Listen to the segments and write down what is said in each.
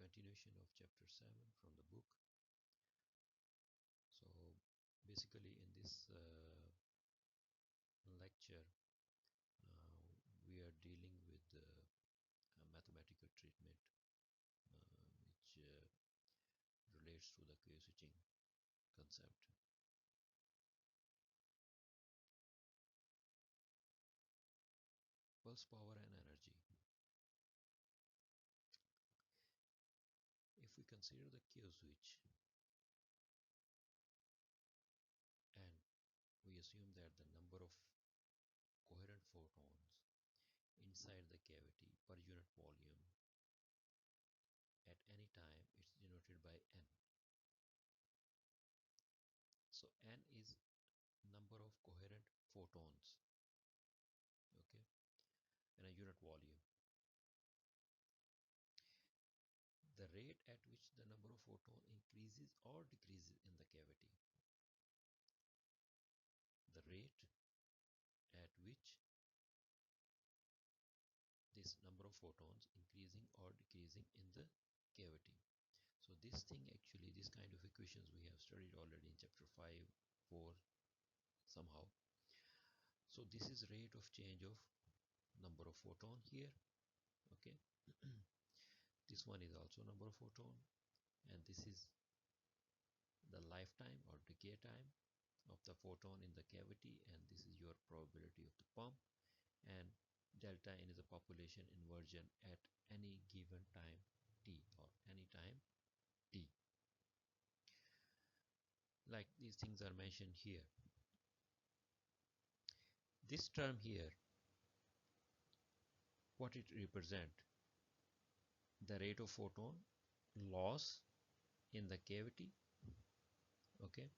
continuation of chapter 7 from the book. So basically in this lecture uh, we are dealing with a mathematical treatment which relates to the Q-switching concept. Pulse power and energy. If we consider the Q-switch and we assume that the number of coherent photons inside the cavity per unit volume at any time is denoted by n. So n is number of coherent photons, okay, in a unit volume. The rate at which the number of photons increases or decreases in the cavity. The rate at which this number of photons increasing or decreasing in the cavity. So this thing actually, this kind of equations we have studied already in chapter 5, 4 somehow. So this is rate of change of number of photon here, okay. This one is also number of photon, and this is the lifetime or decay time of the photon in the cavity, and this is your probability of the pump, and delta n is a population inversion at any given time t or any time t. Like these things are mentioned here. This term here, what it represent? The rate of photon loss in the cavity, okay,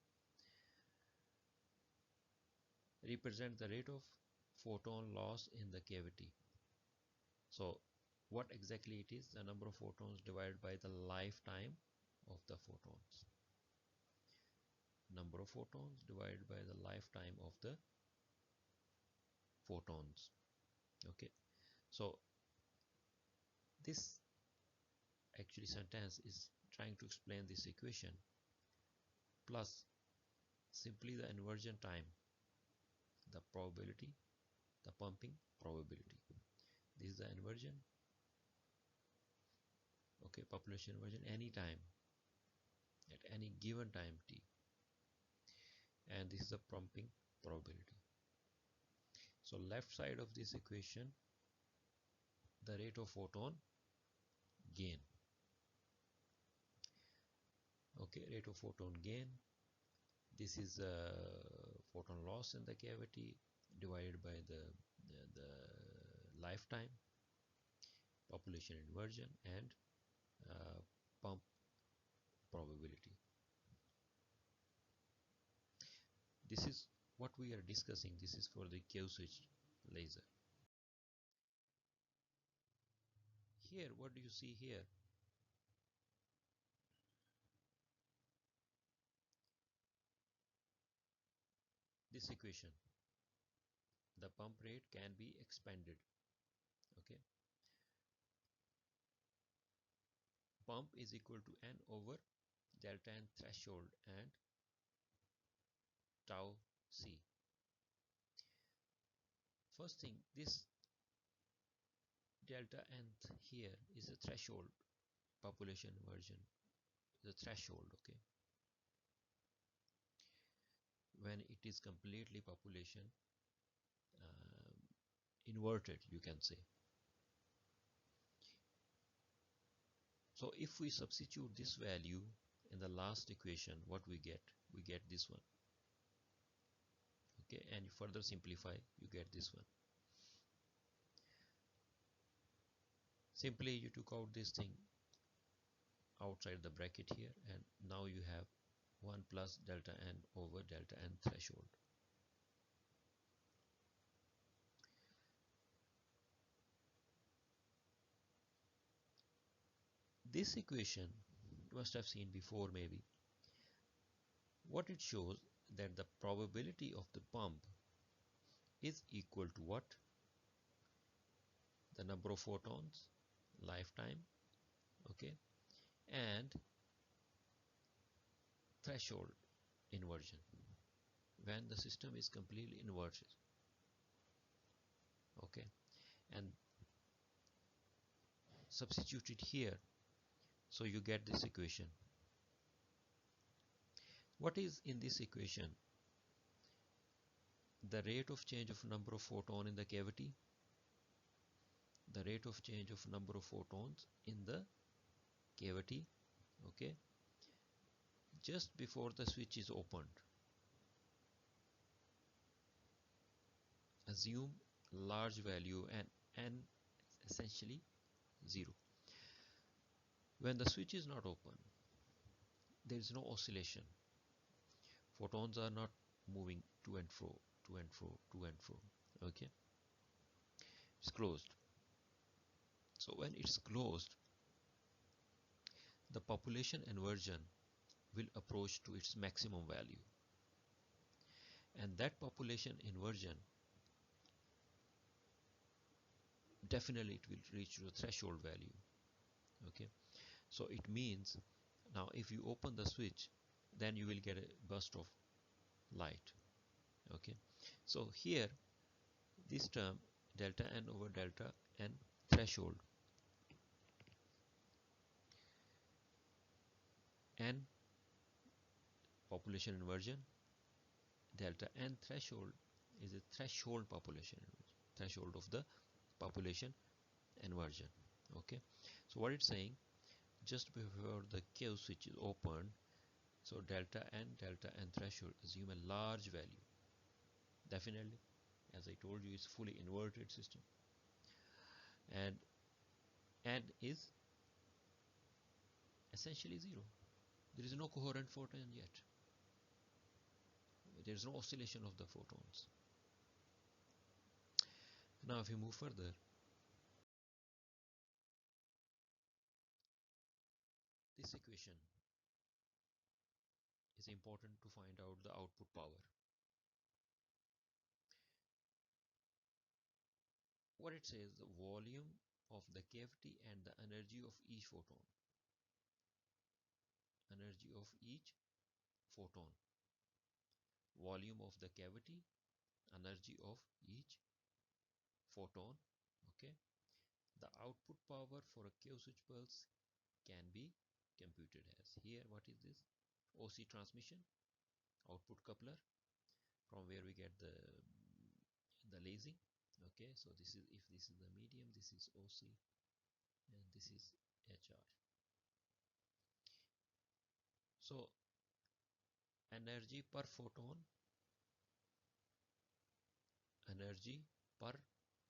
represent the rate of photon loss in the cavity. So what exactly it is? The number of photons divided by the lifetime of the photons. Number of photons divided by the lifetime of the photons, okay. So this actually sentence is trying to explain this equation plus simply the inversion time, the probability, the pumping probability. This is the inversion, okay, population inversion any time at any given time t, and this is the pumping probability. So left side of this equation, the rate of photon gain, okay, rate of photon gain. This is photon loss in the cavity divided by the lifetime, population inversion, and pump probability. This is what we are discussing. This is for the Q-switch laser. Here, what do you see here? This equation. The pump rate can be expanded, okay. Pump is equal to n over delta n threshold and tau c. First thing, this delta nth here is a threshold population inversion, the threshold, okay. When it is completely population inverted, you can say. So if we substitute this value in the last equation, what we get? We get this one, okay, and you further simplify, you get this one. Simply you took out this thing outside the bracket here, and now you have 1 plus delta n over delta n threshold. This equation you must have seen before maybe. What it shows, that the probability of the pump is equal to what? The number of photons, lifetime, okay, and threshold inversion. When the system is completely inverted, okay, and substitute it here, so you get this equation. What is in this equation? The rate of change of number of photon in the cavity, the rate of change of number of photons in the cavity, okay, just before the switch is opened. Assume large value and n essentially 0. When the switch is not open, there is no oscillation. Photons are not moving to and fro, to and fro, to and fro. Okay, it's closed. So when it's closed, the population inversion will approach to its maximum value, and that population inversion definitely it will reach the threshold value. Okay, so it means now if you open the switch, then you will get a burst of light. Okay, so here this term delta n over delta n threshold, n population inversion, delta n threshold is a threshold population inversion, threshold of the population inversion. Okay, so what it's saying, just before the Q switch is opened, so delta n threshold, assume a large value. Definitely, as I told you, it's fully inverted system, and n is essentially 0. There is no coherent photon yet. There is no oscillation of the photons. Now if you move further, this equation is important to find out the output power. What it says, the volume of the cavity and the energy of each photon. Energy of each photon. Volume of the cavity, energy of each photon. Okay. The output power for a Q switch pulse can be computed as here. What is this? OC transmission, output coupler, from where we get the lasing. Okay, so this is, if this is the medium, this is OC and this is HR. So energy per photon, energy per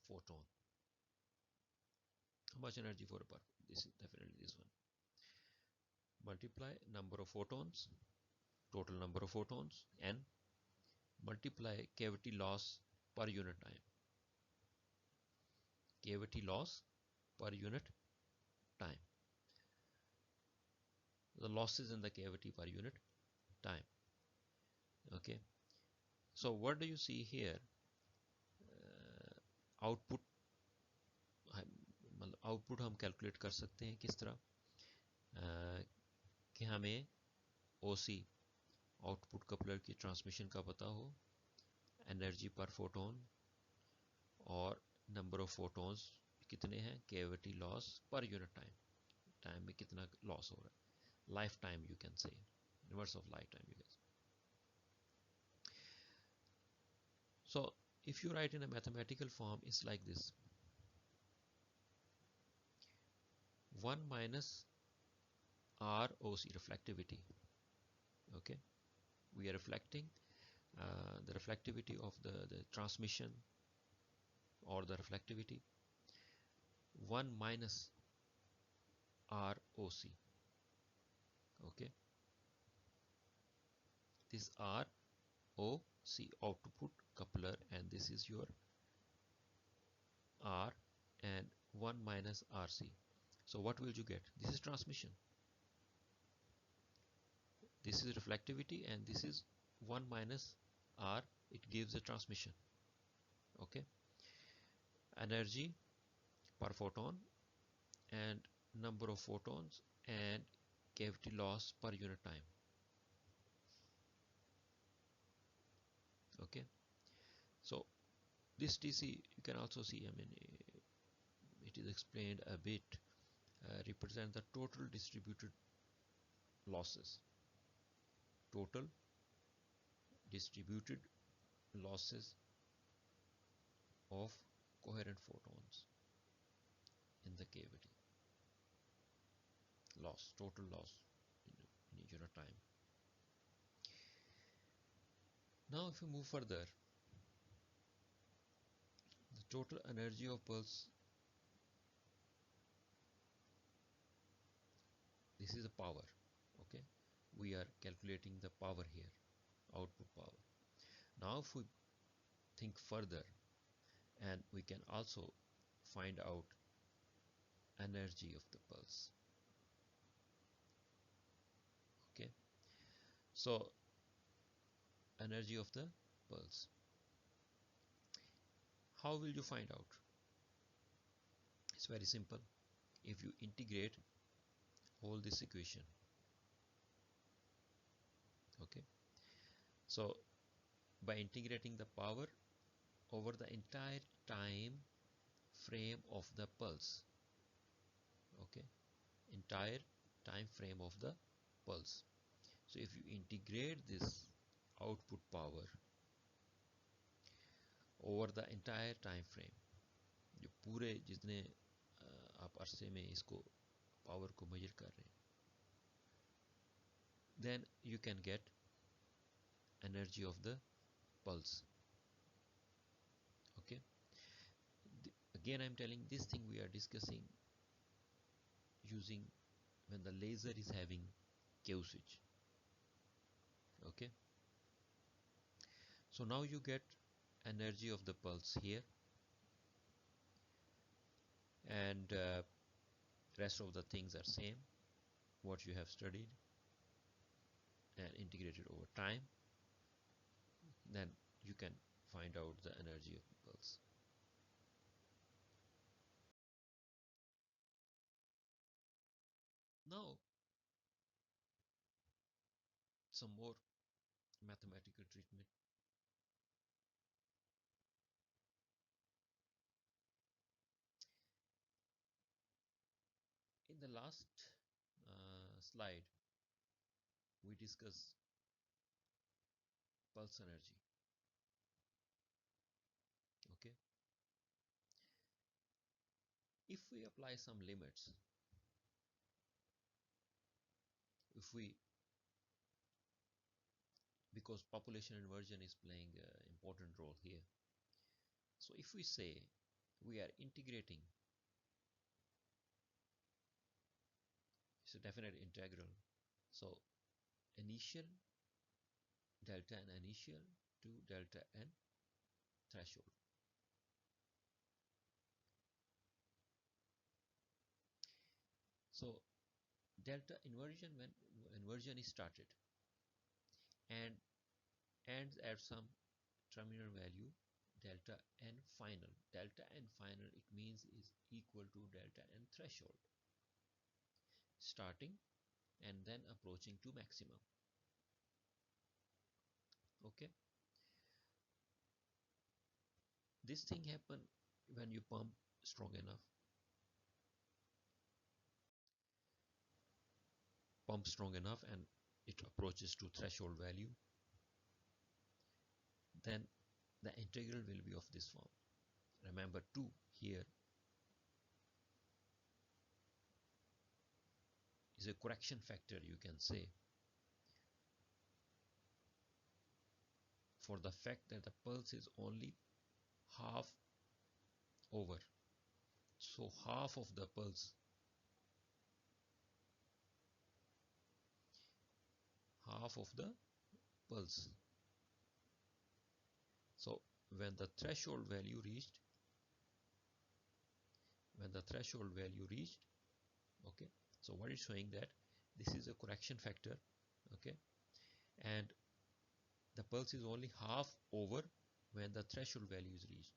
photon. How much energy for a per? This is definitely this one. Multiply number of photons, total number of photons, and multiply cavity loss per unit time. Cavity loss per unit time. The losses in the cavity per unit time. Okay. So what do you see here? Output मतलब output हम calculate कर सकते हैं किस तरह कि हमें OC output coupler की ट्रांसमिशन का पता हो, एनर्जी पर फोटोन और नंबर ऑफ फोटोन्स कितने हैं, cavity loss per unit time, time में कितना लॉस हो रहा है, life time you can say, inverse of life time you can say. So if you write in a mathematical form, it's like this: 1 minus ROC, reflectivity. Okay, we are reflecting the reflectivity of the transmission, or the reflectivity, 1 minus ROC. Okay, this ROC, output coupler, and this is your R, and 1 minus RC. So what will you get? This is transmission, this is reflectivity, and this is 1 minus R, it gives a transmission. Okay, energy per photon and number of photons and cavity loss per unit time. Okay, so this TC you can also see, I mean, it is explained a bit, represent the total distributed losses, total distributed losses of coherent photons in the cavity. Loss, total loss in a unit time. Now if we move further, the total energy of pulse, this is a power. Okay, we are calculating the power here, output power. Now if we think further, and we can also find out energy of the pulse. Okay, so energy of the pulse, how will you find out? It's very simple. If you integrate all this equation, okay, so by integrating the power over the entire time frame of the pulse, okay, entire time frame of the pulse. So if you integrate this output power over the entire time frame, जो पूरे जितने आप अरसे में इसको power को major कर रहे हैं, then you can get energy of the pulse. Okay, again I'm telling, this thing we are discussing using when the laser is having Q switch. Okay, so now you get energy of the pulse here, and rest of the things are same what you have studied and integrated over time. Then you can find out the energy of the pulse. Now some more mathematical treatment. In the last slide we discussed pulse energy. Okay, if we apply some limits, if we, because population inversion is playing an important role here, so if we say we are integrating, it's a definite integral, so initial delta n initial to delta n threshold. So delta inversion, when inversion is started and ends at some terminal value delta n final. Delta n final, it means, is equal to delta n threshold, starting and then approaching to maximum. Okay, this thing happen when you pump strong enough, and it approaches to threshold value, then the integral will be of this form. Remember 2 here is a correction factor, you can say, for the fact that the pulse is only half over. So half of the pulse, half of the pulse. So when the threshold value reached, okay, so what is showing that this is a correction factor, okay, and the pulse is only half over when the threshold value is reached.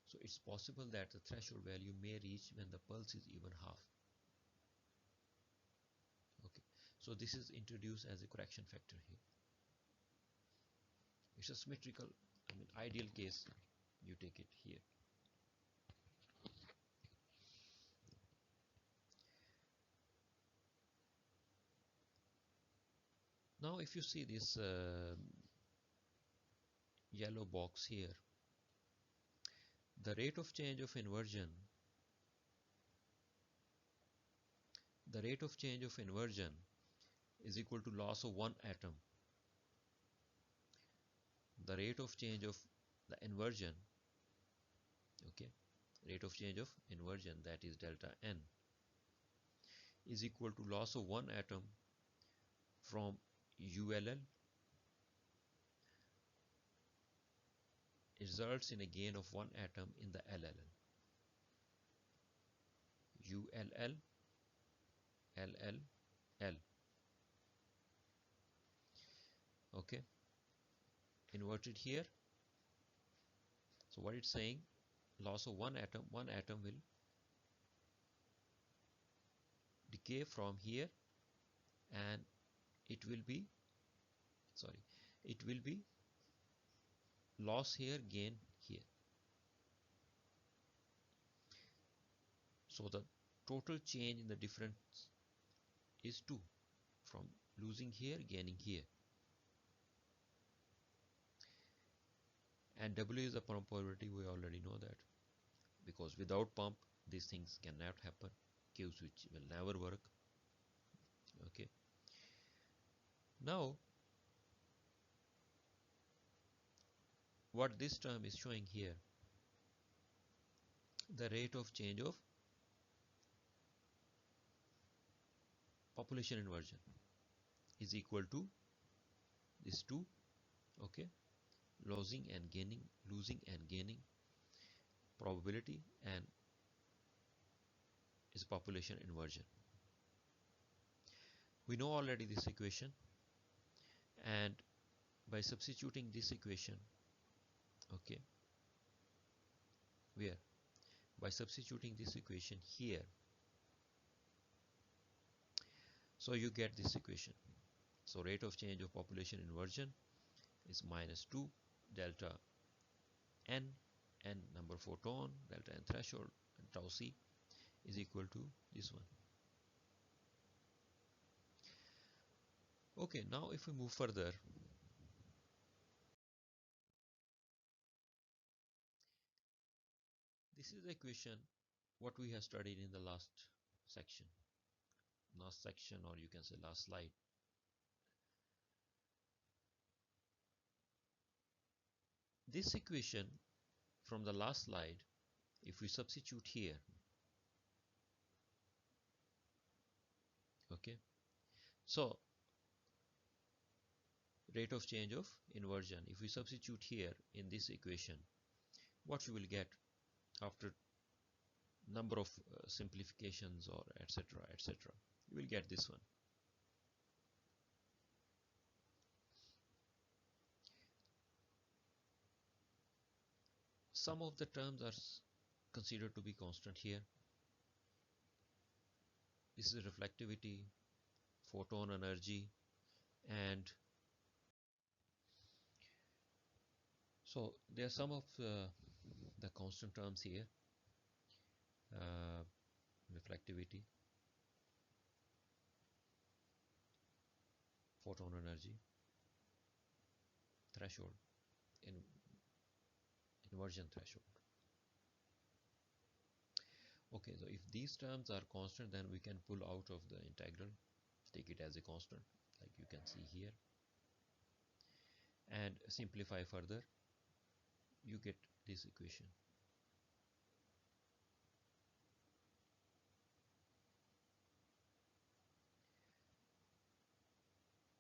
So it's possible that the threshold value may reach when the pulse is even half. Okay, So this is introduced as a correction factor here. It's a symmetrical, I mean ideal case, you take it here. Now if you see this yellow box here, the rate of change of inversion, is equal to loss of one atom. The rate of change of the inversion, okay, rate of change of inversion, that is delta n, is equal to loss of one atom from ULL, results in a gain of one atom in the LLL. ULL, LLL. Okay, inverted here. So what it's saying, loss of one atom will decay from here, and it will be, sorry, it will be loss here, gain here. So the total change in the difference is 2, from losing here, gaining here. And W is the pump probability, we already know that, because without pump these things cannot happen. Q switch will never work. Okay, now what this term is showing here, the rate of change of population inversion is equal to this 2, okay, losing and gaining probability, and is population inversion. We know already this equation, and by substituting this equation, okay, where by substituting this equation here, so you get this equation. So rate of change of population inversion is minus 2 delta n, n number photon, delta n threshold, and tau c is equal to this one. Okay, now if we move further, this is the equation what we have studied in the last section, or you can say last slide. This equation from the last slide, if we substitute here, okay, so rate of change of inversion, if we substitute here in this equation, what you will get after number of simplifications or etc, you will get this one. Some of the terms are considered to be constant here. This is reflectivity, photon energy, and so there are some of the constant terms here. Reflectivity, photon energy, threshold, in inversion threshold. Okay, so if these terms are constant, then we can pull out of the integral, take it as a constant, like you can see here, and simplify further, you get this equation.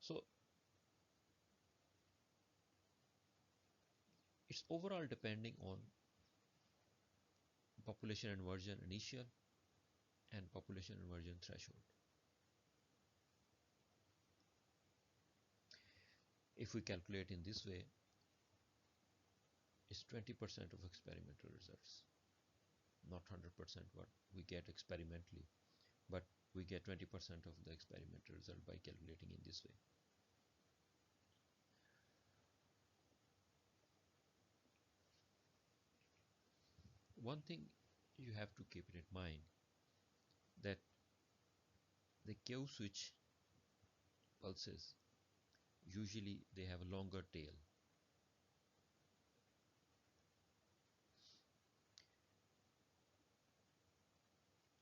So it's overall depending on population inversion initial and population inversion threshold. If we calculate in this way, it's 20% of experimental results, not 100% what we get experimentally, but we get 20% of the experimental result by calculating in this way. One thing you have to keep it in mind that the Q switch pulses usually they have a longer tail.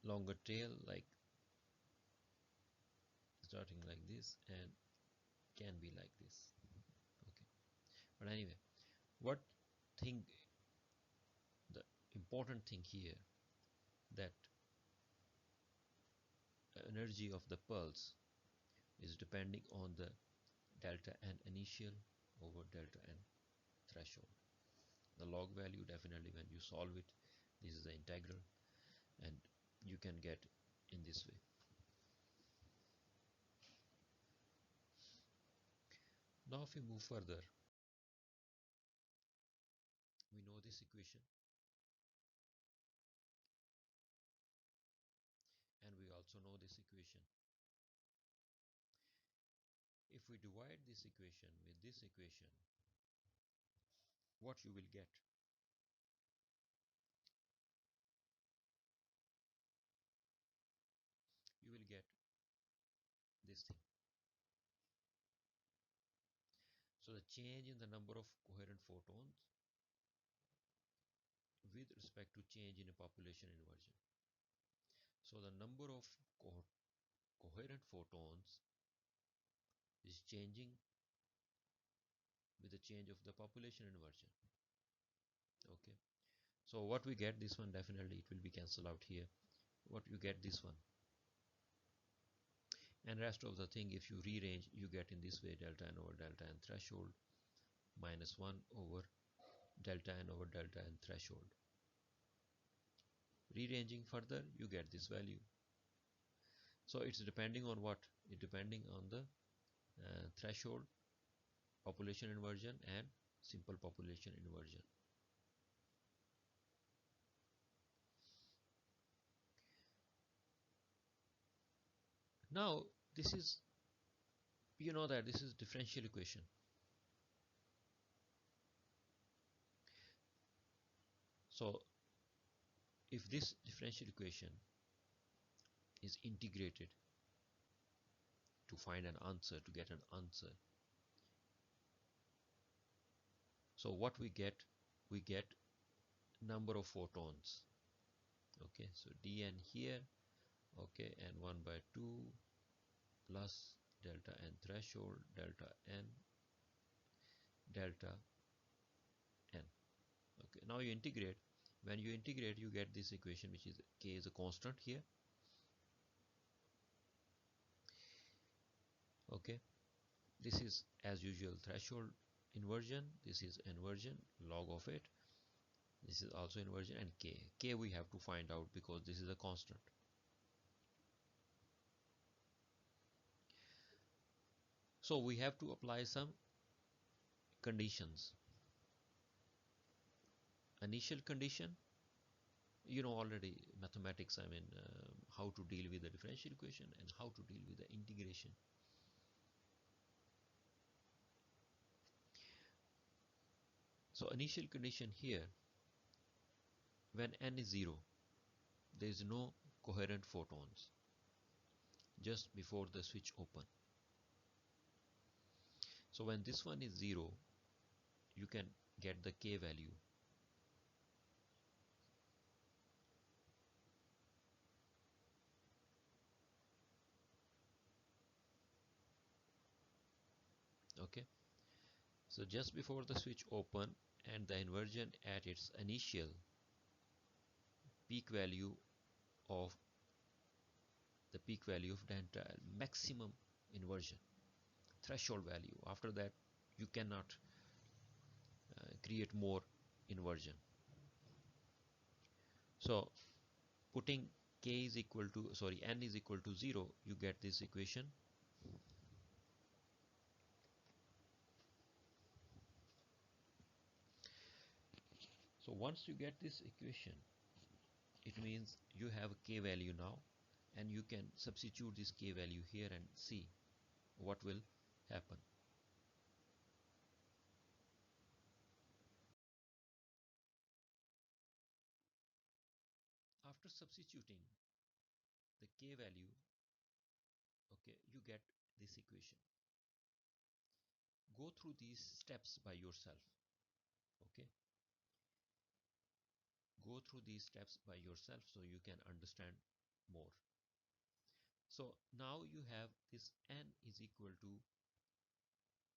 Longer tail, like starting like this and can be like this. Okay, but anyway, what thing, the important thing here, that energy of the pulse is depending on the delta n initial over delta n threshold. The log value, definitely when you solve it, this is the integral, and you can get in this way. Now if we move further, we know this equation and we also know this equation. If we divide this equation with this equation, what you will get? You will get this thing. So the change in the number of coherent photons with respect to change in a population inversion. So the number of coherent photons is changing with the change of the population inversion. Okay, so what we get, this one, definitely it will be cancelled out here. What you get, this one, and rest of the thing, if you rearrange, you get in this way: delta n over delta n threshold minus 1 over delta n over delta n threshold. Rearranging further, you get this value. So it's depending on what? It depending on the threshold, population inversion, and simple population inversion. Now this is, you know that this is differential equation. So if this differential equation is integrated to find an answer, to get an answer, so what we get? We get number of photons. Okay, so dn here, okay, and 1 by 2 plus delta n threshold, delta n, delta n. Okay, now you integrate. When you integrate, you get this equation, which is k is a constant here. Okay, this is as usual threshold inversion, this is inversion, log of it, this is also inversion, and k we have to find out because this is a constant. So we have to apply some conditions. Initial condition, you know already, mathematics, I mean, how to deal with the differential equation and how to deal with the integration. So initial condition here, when n is 0, there is no coherent photons just before the switch open. So when this one is 0, you can get the k value. Okay, so just before the switch open and the inversion at its initial peak value of the peak value of the entire maximum inversion threshold value. After that, you cannot create more inversion. So putting k is equal to, sorry, n is equal to 0, you get this equation. So once you get this equation, it means you have a k value now, and you can substitute this k value here and see what will happen. After substituting the k value, okay, you get this equation. Go through these steps by yourself. Okay, go through these steps by yourself so you can understand more. So now you have this n is equal to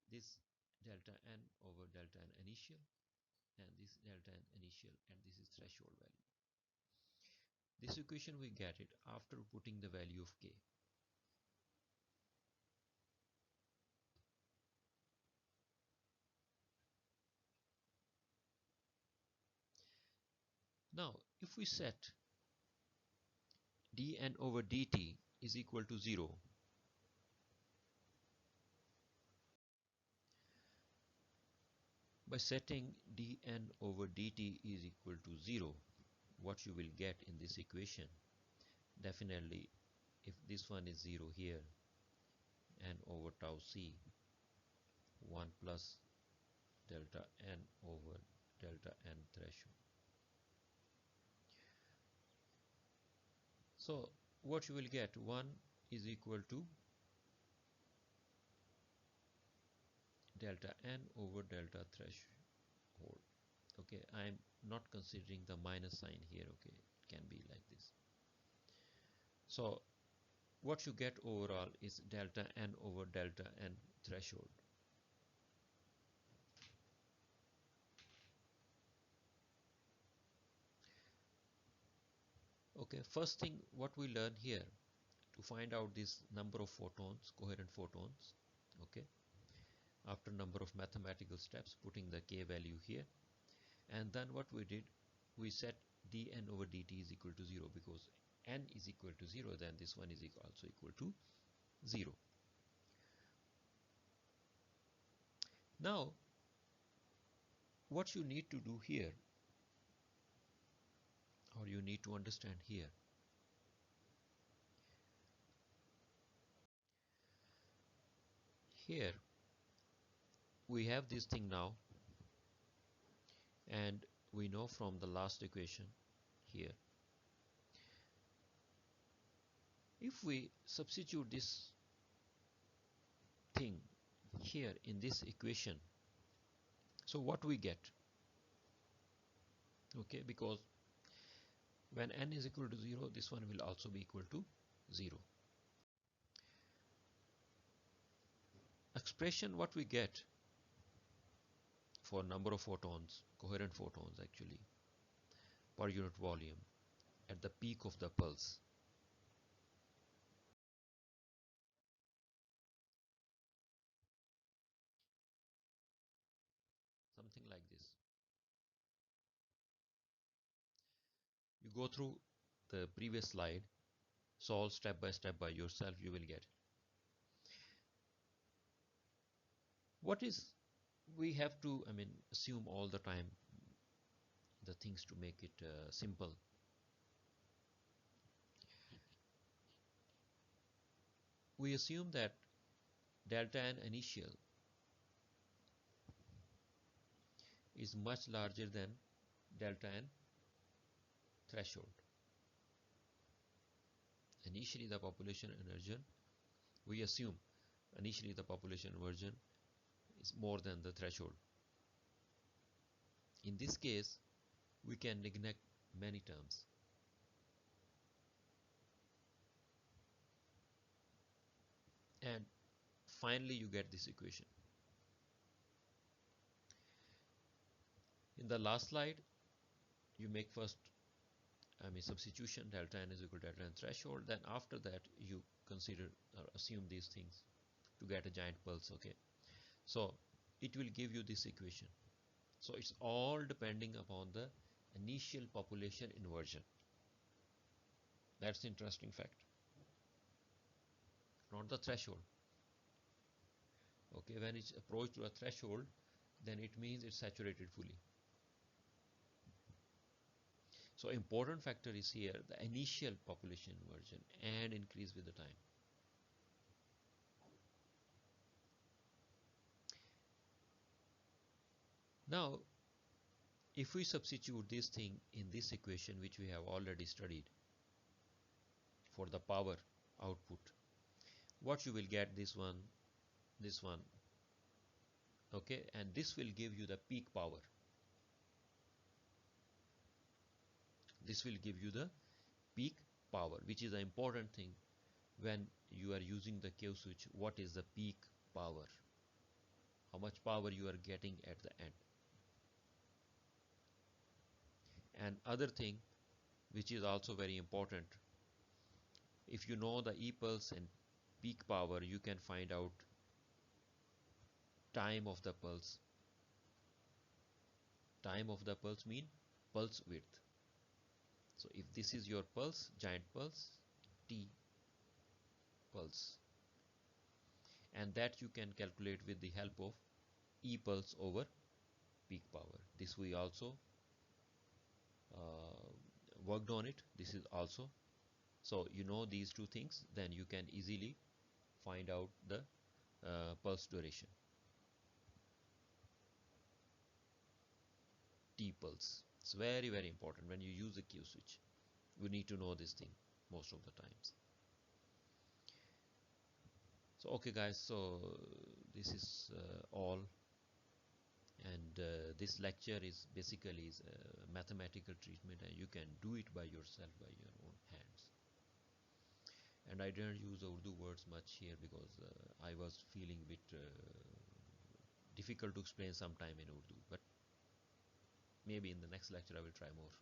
this delta n over delta n initial, and this delta n initial, and this is threshold value. This equation we get it after putting the value of k. Now if we set dn over dt is equal to 0, by setting dn over dt is equal to 0, what you will get in this equation, definitely if this one is 0 here, n over tau c 1 plus delta n over delta n threshold. So what you will get, 1 is equal to delta n over delta threshold. Okay, I am not considering the minus sign here. Okay, it can be like this. So what you get overall is delta n over delta n threshold. Okay, first thing what we learn here, to find out this number of photons, coherent photons, okay, after number of mathematical steps, putting the k value here, and then what we did, we set dn over dt is equal to 0, because n is equal to 0, then this one is also equal to 0. Now what you need to do here, or you need to understand here, here we have this thing now, and we know from the last equation here, if we substitute this thing here in this equation, so what we get, okay, because when n is equal to 0, this one will also be equal to 0. Expression what we get for number of photons, coherent photons actually, per unit volume at the peak of the pulse, something like this. You go through the previous slide, solve step by step by yourself, you will get. What is, we have to, I mean, assume all the time the things to make it simple. We assume that delta n initial is much larger than delta n threshold. Initially the population inversion, we assume initially the population inversion is more than the threshold. In this case, we can neglect many terms. And finally you get this equation. In the last slide, you make first, I mean, substitution, delta n is equal to delta n threshold. Then after that, you consider or assume these things to get a giant pulse. Okay, so it will give you this equation. So it's all depending upon the initial population inversion. That's interesting fact. Not the threshold. Okay, when it's approached to a threshold, then it means it's saturated fully. So important factor is here the initial population inversion and increase with the time. Now if we substitute this thing in this equation which we have already studied for the power output, what you will get, this one, okay, and this will give you the peak power. This will give you the peak power, which is an important thing when you are using the Q switch. What is the peak power? How much power you are getting at the end? And other thing which is also very important, if you know the E pulse and peak power, you can find out time of the pulse. Time of the pulse mean pulse width. So if this is your pulse, giant pulse, T pulse, and that you can calculate with the help of E pulse over peak power. This we also uh, worked on it. This is also, so you know these two things, then you can easily find out the pulse duration. T pulse. It's very, very important when you use a Q switch. You need to know this thing most of the times. So okay guys, so this is all, and this lecture is basically is a mathematical treatment, and you can do it by yourself by your own hands. And I didn't use Urdu words much here because I was feeling a bit difficult to explain sometime in Urdu, but maybe in the next lecture I will try more.